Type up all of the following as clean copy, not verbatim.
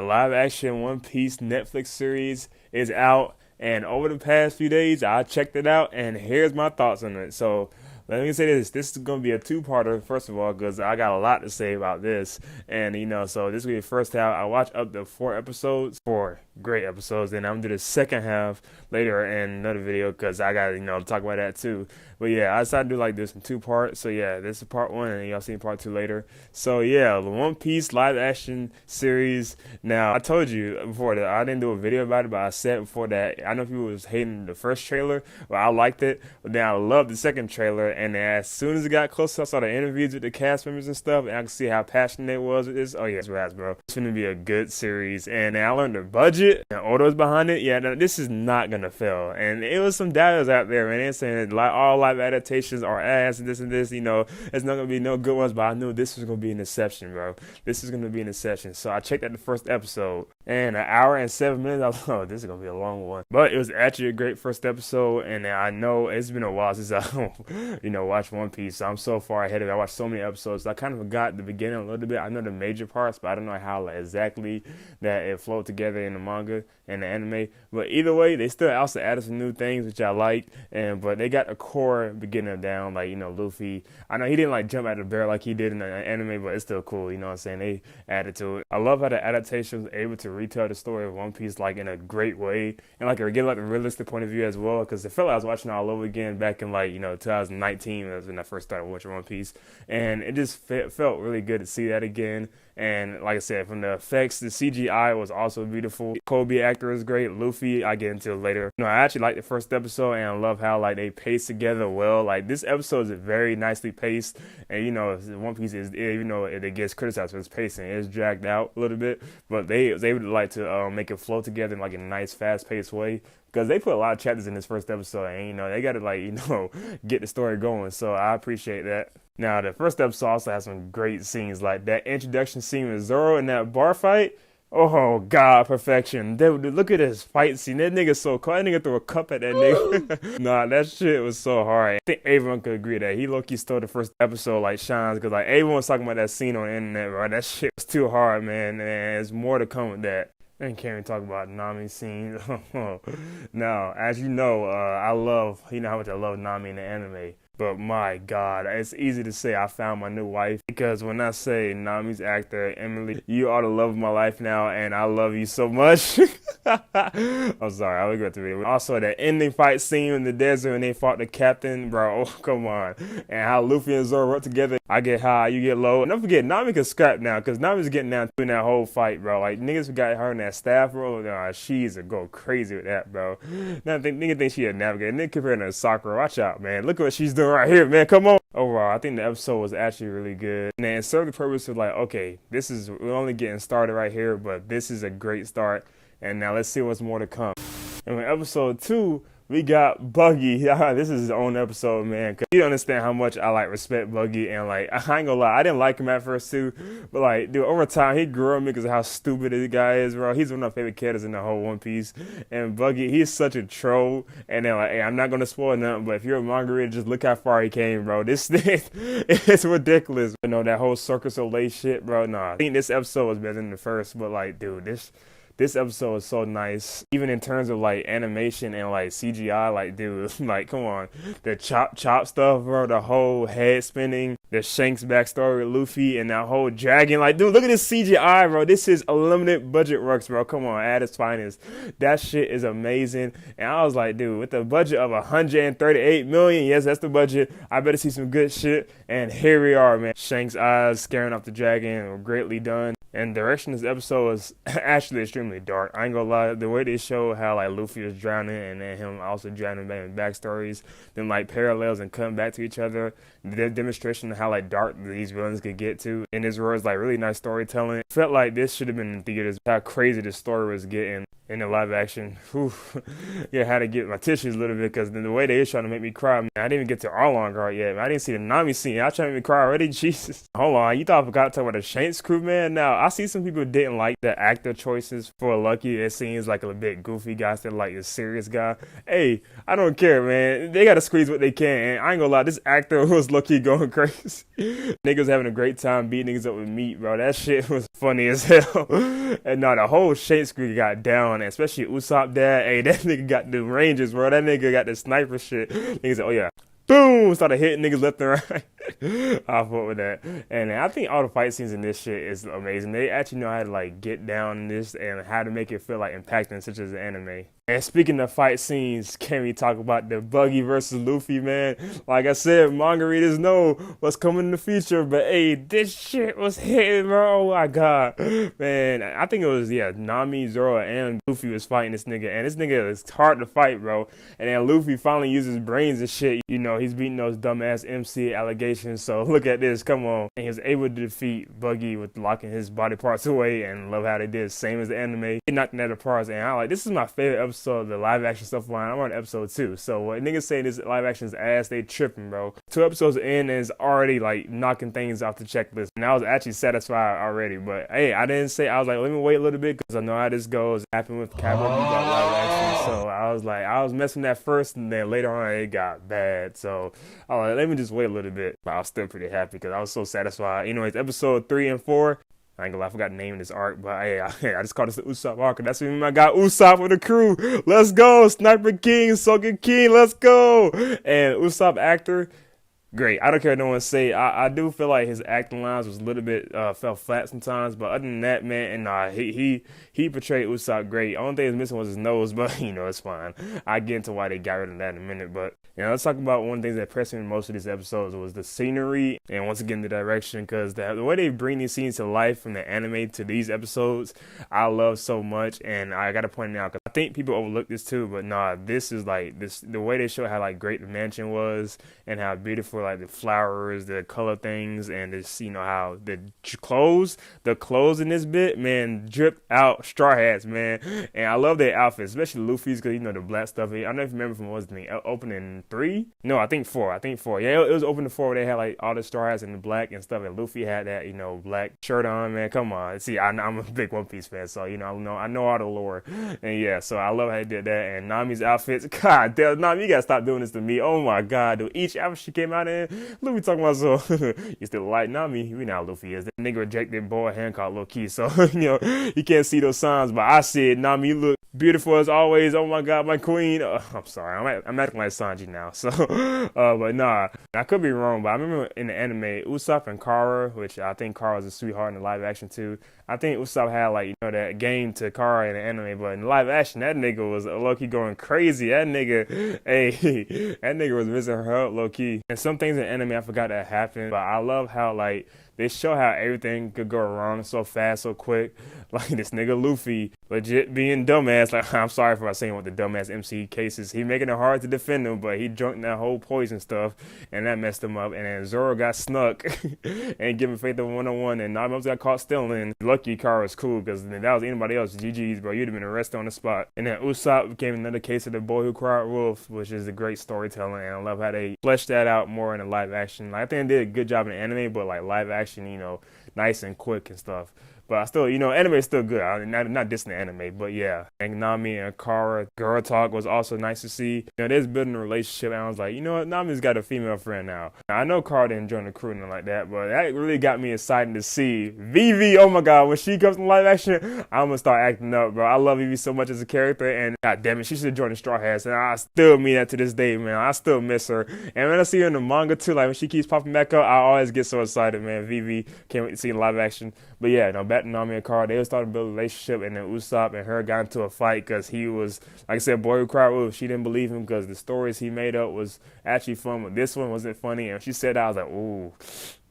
The live action One Piece Netflix series is out, and over the past few days, I checked it out, and here's my thoughts on it. So, let me say this. This is going to be a two-parter, first of all, because I got a lot to say about this. And, so this will be the first half. I watched up to 4 episodes, 4 great episodes, and I'm going to do the second half later in another video because I got to, talk about that too. But yeah, I decided to do like this in two parts. So yeah, this is part one, and y'all see part two later. So yeah, the One Piece live action series. Now, I told you before that I didn't do a video about it, but I said before that I know people was hating the first trailer, but I liked it. But then I loved the second trailer, and then as soon as it got closer, I saw the interviews with the cast members and stuff, and I could see how passionate it was with this. Oh yeah, it's rad, bro. It's gonna be a good series, and I learned the budget and orders behind it. Yeah, no, this is not gonna fail. And it was some doubters out there, man. They're saying like all live adaptations are ass and this and this. It's not gonna be no good ones, but I knew this was gonna be an exception, bro. This is gonna be an exception. So I checked out the first episode, and an hour and 7 minutes. I was like, oh, this is gonna be a long one, but it was actually a great first episode. And I know it's been a while since I, watched One Piece. So I'm so far ahead of it. I watched so many episodes. So I kind of forgot the beginning a little bit. I know the major parts, but I don't know how exactly that it flowed together in the manga and the anime. But either way, they still also added some new things which I like. But they got a core beginning down, like Luffy. I know he didn't like jump out of the bear like he did in the anime, but it's still cool. You know what I'm saying? They added to it. I love how the adaptation was able to retell the story of One Piece like in a great way, and like get like the realistic point of view as well. Because it felt like I was watching it all over again back in 2019. That was when I first started watching One Piece, and it just felt really good to see that again. And like I said, from the effects, the CGI was also beautiful. Kobe actor is great. Luffy, I get into it later. I actually liked the first episode, and I love how they pace together well. Like this episode is very nicely paced, and One Piece is, even though it gets criticized for its pacing, it's dragged out a little bit, but they was able to make it flow together in like a nice, fast-paced way. Because they put a lot of chapters in this first episode, and they got to get the story going. So I appreciate that. Now the first episode also has some great scenes, like that introduction scene with Zoro in that bar fight. Oh God, perfection! Dude, look at this fight scene. That nigga's so cool. That nigga threw a cup at that nigga. Nah, that shit was so hard. I think everyone could agree that he low-key stole the first episode like shines, because everyone was talking about that scene on the internet, bro. That shit was too hard, man. And there's more to come with that. And can't even talk about Nami's scene. Now, as you know, I love, how much I love Nami in the anime. But my God, it's easy to say I found my new wife, because when I say Nami's actor, Emily, you are the love of my life now, and I love you so much. I'm sorry, I regret the video. Also, that ending fight scene in the desert when they fought the captain, bro, oh, come on. And how Luffy and Zoro work together. I get high, you get low. And don't forget, Nami can scrap now, because Nami's getting down in that whole fight, bro. Like, niggas who got her in that staff role, she's a go crazy with that, bro. Now, niggas think she a navigator. Nigga comparing her to Sakura. Watch out, man. Look at what she's doing right here, man. Come on. Overall, I think the episode was actually really good. And it served the purpose of okay, we're only getting started right here, but this is a great start. And now let's see what's more to come. And with episode 2, we got Buggy. This is his own episode, man. Cause you understand how much I respect Buggy, and I ain't gonna lie, I didn't like him at first too, but dude, over time he grew on me because of how stupid this guy is, bro. He's one of my favorite characters in the whole One Piece. And Buggy, he's such a troll. And then hey, I'm not gonna spoil nothing, but if you're a manga reader, just look how far he came, bro. This thing, it's ridiculous. That whole Circus Olay shit, bro. Nah, I think this episode was better than the first, but dude, this episode is so nice, even in terms of animation and CGI. Dude, come on, the chop stuff, bro. The whole head spinning, the Shanks backstory with Luffy, and that whole dragon. Dude, look at this CGI, bro. This is unlimited budget works, bro. Come on, at its finest. That shit is amazing. And I was like, dude, with the budget of 138 million, yes, that's the budget. I better see some good shit. And here we are, man. Shanks' eyes scaring off the dragon were greatly done. And the direction of this episode was actually extremely dark. I ain't gonna lie, the way they show how Luffy is drowning and then him also drowning back in backstories, then parallels and cutting back to each other, the demonstration of how dark these villains could get to. And this was really nice storytelling. Felt like this should have been in theaters, how crazy the story was getting. in the live action. Whew. Yeah, I had to get my tissues a little bit because the way they was trying to make me cry, man, I didn't even get to Arlong Guard yet. Man, I didn't see the Nami scene. I trying to make me cry already. Jesus. Hold on, you thought I forgot to talk about the Shanks crew, man? Now, I see some people didn't like the actor choices for Lucky. It seems like a bit goofy guy instead of like a serious guy. Hey, I don't care, man. They gotta squeeze what they can. And I ain't gonna lie, this actor was lucky going crazy. Niggas having a great time beating niggas up with meat, bro. That shit was funny as hell. And now the whole Shanks crew got down, especially Usopp dad. Hey, that nigga got the ranges, bro. That nigga got the sniper shit. Niggas said, oh yeah. Boom! Started hitting niggas left and right. I fought with that. And I think all the fight scenes in this shit is amazing. They actually know how to like get down in this and how to make it feel like impacting such as an anime. And speaking of fight scenes, can we talk about the Buggy versus Luffy, man? Like I said, manga readers know what's coming in the future, but hey, this shit was hitting, bro. Oh my god. Man, I think it was, yeah, Nami, Zoro, and Luffy was fighting this nigga. And this nigga is hard to fight, bro. And then Luffy finally uses brains and shit. You know, he's beating those dumbass MC allegations. So look at this, come on. And he was able to defeat Buggy with locking his body parts away. And love how they did, same as the anime. He knocked that apart. And I like, this is my favorite episode. The live action stuff line. I'm on episode 2. So what niggas saying this live action is ass, they tripping, bro. 2 episodes in and it's already like knocking things off the checklist. And I was actually satisfied already. But hey, I didn't say, I was like, let me wait a little bit because I know how this goes. It happened with Cowboy Bebop live action. So I was like, I was messing that first and then later on it got bad. So I was like, let me just wait a little bit. But I was still pretty happy because I was so satisfied. Anyways, episode 3 and 4. I ain't gonna lie, I forgot the name of this arc, but hey, I just called this the Usopp arc. That's when I got Usopp with the crew. Let's go, Sniper King, Sogeking King, let's go. And Usopp actor, great. I don't care what no one say. I do feel like his acting lines was a little bit fell flat sometimes, but other than that, man, and he portrayed Usopp great. Only thing was missing was his nose, but you know it's fine. I get into why they got rid of that in a minute, but you know, let's talk about one of the things that impressed me in most of these episodes was the scenery and once again the direction, because the way they bring these scenes to life from the anime to these episodes, I love so much. And I gotta point it out because I think people overlook this too, but nah, this is like this the way they show how like great the mansion was and how beautiful like the flowers, the color things, and just you know how the clothes in this bit, man, drip out straw hats, man. And I love their outfits, especially Luffy's, because you know the black stuff. I don't know if you remember from what was the thing, opening 3? No, I think 4. Yeah, it was opening 4 where they had like all the straw hats in the black and stuff, and Luffy had that, you know, black shirt on, man. Come on. See, I'm a big One Piece fan, so you know I know all the lore. And yeah, so I love how they did that. And Nami's outfits, god damn, Nami, you gotta stop doing this to me. Oh my god, dude. Each outfit she came out in, Luffy talking about so you still like Nami, we know how Luffy is. That nigga rejected Boy Hancock low key, so you know, you can't see those signs, but I see it. Nami, you look beautiful as always. Oh my god, my queen. I'm sorry, I'm acting like Sanji now. So, but nah, I could be wrong. But I remember in the anime, Usopp and Kara, which I think Kara was a sweetheart in the live action too. I think Usopp had like, you know, that game to Kara in the anime, but in the live action, that nigga was low key going crazy. That nigga, hey, that nigga was missing her up low key. And some things in anime I forgot that happened, but I love how like they show how everything could go wrong so fast, so quick. Like this nigga Luffy legit being dumbass. Like, I'm sorry for saying what the dumbass MC cases. He making it hard to defend him, but he drunk that whole poison stuff, and that messed him up. And then Zoro got snuck and giving Faith a one-on-one, and Nami got caught stealing. Lucky Kara was cool, because if that was anybody else, GG's, bro, you'd have been arrested on the spot. And then Usopp became another case of the boy who cried wolf, which is a great storytelling, and I love how they fleshed that out more in the live action. Like, I think they did a good job in anime, but like live action, you know, nice and quick and stuff. But I still, you know, anime is still good. Not dissing the anime, but yeah. And Nami and Kara, girl talk was also nice to see. You know, they're building a relationship, and I was like, you know what, Nami's got a female friend now. I know Kara didn't join the crew and like that, but that really got me excited to see Vivi. Oh my god, when she comes in live action, I'm gonna start acting up, bro. I love Vivi so much as a character, and god damn it, she should have joined the Straw Hats, and I still mean that to this day, man. I still miss her. And when I see her in the manga too, like when she keeps popping back up, I always get so excited, man. Vivi, can't wait to see in live action. But yeah, you know, back to Nami and Kara, they were starting to build a relationship, and then Usopp and her got into a fight because he was, like I said, boy who cried wolf. She didn't believe him because the stories he made up was actually fun, but this one wasn't funny. And she said that, I was like, ooh,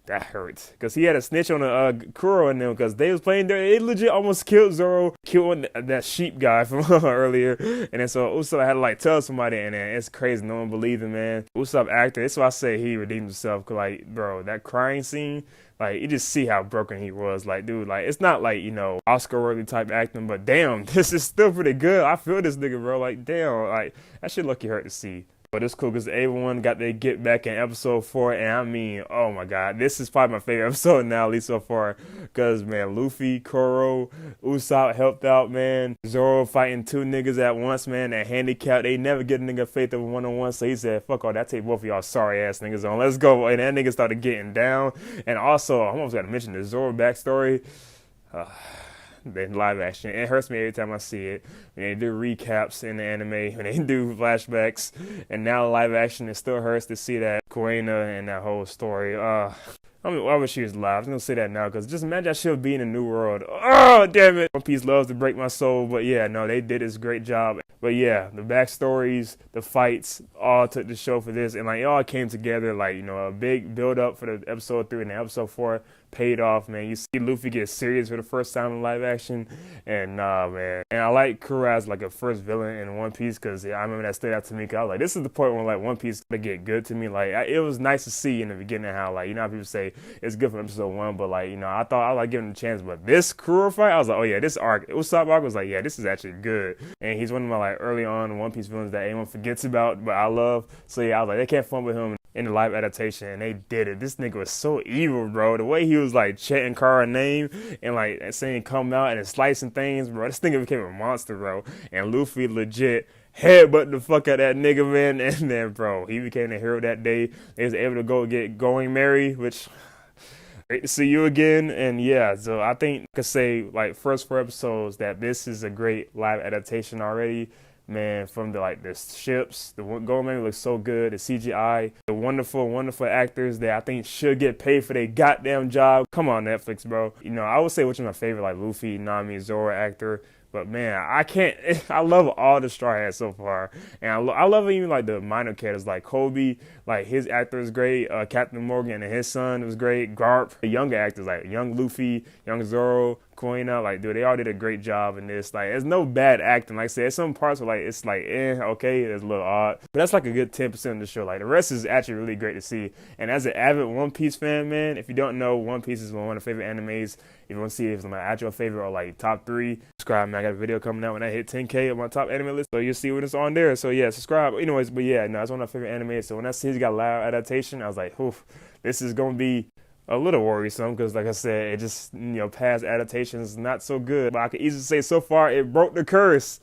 That hurts because he had a snitch on Kuro and them because they was playing there. They legit almost killed Zoro, killing that sheep guy from earlier. And then so Usopp had to like tell somebody, and then it's crazy. No one believed him, man. Usopp actor. That's why I say he redeemed himself. Cause like, bro, that crying scene. Like, you just see how broken he was. Like, dude, like, it's not like, Oscar-worthy type acting, but damn, this is still pretty good. I feel this nigga, bro. Like, damn, like, that shit lucky hurt to see. But it's cool because everyone got their get back in episode 4, and I mean, oh my god, this is probably my favorite episode now, at least so far. Because, man, Luffy, Kuro, Usopp helped out, man. Zoro fighting 2 niggas at once, man. That handicap, they never get a nigga faith of one-on-one, so he said, fuck all that, take both of y'all sorry-ass niggas on. Let's go. And that nigga started getting down. And also, I almost got to mention the Zoro backstory. In live action. It hurts me every time I see it. When they do recaps in the anime, when they do flashbacks, and now live action, it still hurts to see that Kuina and that whole story. I wish she was alive. I'm gonna say that now because just imagine that she'll be in a new world. Oh, damn it. One Piece loves to break my soul, but yeah, no, they did this great job. But yeah, the backstories, the fights, all took the show for this, and like it all came together like, a big build up for the episode 3 and the episode 4 paid off, man. You see Luffy get serious for the first time in live action, and man. And I like Kuro as like a first villain in One Piece because I remember that stood out to me. Cause I was like, this is the point where like One Piece to get good to me. Like it was nice to see in the beginning how like how people say it's good from episode 1, but like I thought I was like giving him a chance, but this Kuro fight, I was like, oh yeah, this arc, Usopp arc was like, yeah, this is actually good, and he's one of my like early on One Piece villains that anyone forgets about, but I love. So yeah, I was like, they can't fun with him in the live adaptation, and they did it. This nigga was so evil, bro. The way he was like chanting Kara's name and like saying come out and slicing things, bro. This nigga became a monster, bro. And Luffy legit headbutt the fuck out of that nigga, man. And then, bro, he became the hero that day. He was able to go get Going Merry, which great to see you again. And yeah, so I think I could say like first 4 episodes that this is a great live adaptation already. Man, from the ships, the Going Merry looks so good, the CGI, the wonderful, wonderful actors that I think should get paid for their goddamn job. Come on, Netflix, bro. I would say which is my favorite, like Luffy, Nami, Zoro actor. But man, I can't. I love all the Straw Hats so far, and I love even like the minor characters like Kobe. Like his actor is great. Captain Morgan and his son was great. Garp, the younger actors like young Luffy, young Zoro, Kuina. Like, dude, they all did a great job in this. Like, there's no bad acting. Like I said, some parts were like it's like okay, it's a little odd, but that's like a good 10% of the show. Like the rest is actually really great to see. And as an avid One Piece fan, man, if you don't know, One Piece is one of my favorite animes. If you want to see if it's my actual favorite or like top 3, subscribe, man. I got a video coming out when I hit 10K on my top anime list, so you'll see when it's on there. So yeah, subscribe. Anyways, but yeah, no, it's one of my favorite animes. So when I see he's got live adaptation, I was like, oof, this is gonna be a little worrisome because, like I said, it just past adaptations not so good. But I could easily say so far it broke the curse.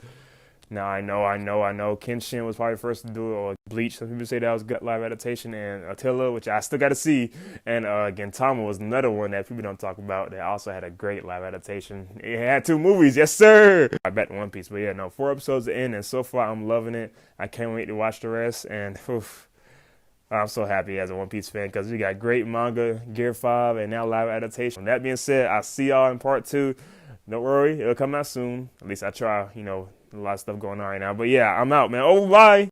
Now I know. Kenshin was probably first to do it, or Bleach. Some people say that was good live adaptation, and Attila, which I still got to see, and Gintama was another one that people don't talk about that also had a great live adaptation. It had 2 movies, yes sir. I bet One Piece, but yeah, no, 4 episodes in, and so far I'm loving it. I can't wait to watch the rest, and I'm so happy as a One Piece fan because we got great manga, Gear 5, and now live adaptation. That being said, I'll see y'all in part 2. Don't worry, it'll come out soon. At least I try, a lot of stuff going on right now. But yeah, I'm out, man. Oh, bye.